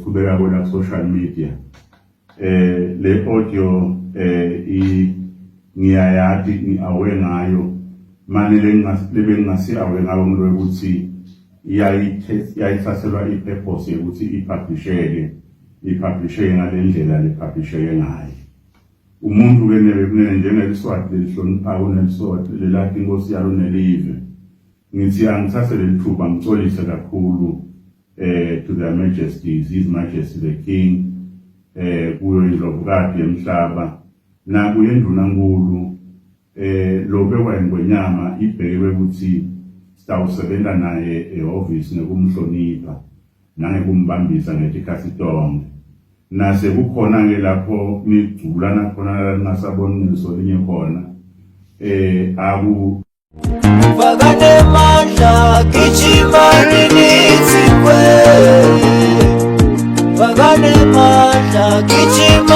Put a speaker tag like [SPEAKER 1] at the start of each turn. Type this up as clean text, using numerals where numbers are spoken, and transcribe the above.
[SPEAKER 1] Kubeka kona social media le audio ngiyayathi awe ngayo manje lengingasi awe ngayo umuntu ukuthi iyayithathelwa ipurpose ukuthi ipublisheke ngalendlela lepublisheke ngayo. Umuntu ke nebekune njengeliswati lelihlonipha kuneliswati lelathi inkosi yalo nelive. Ngithi angithathe lelithuba ngixolise kakhulu to their majesties, his majesty the king, kuyo indlovukati yemhlaba na kuye ndunankulu lo bekwengwenyama ibhekwe ukuthi sitawusebenza naye ehhovisi nekumhlonipha nangekumbambisa ngetikhathi tonke. Nase kukhona ke lapho nigcula nakhona ningasaboni ngisolinye khona
[SPEAKER 2] Vagane mandla kichimani nitsikwe Vagane mandla kichimani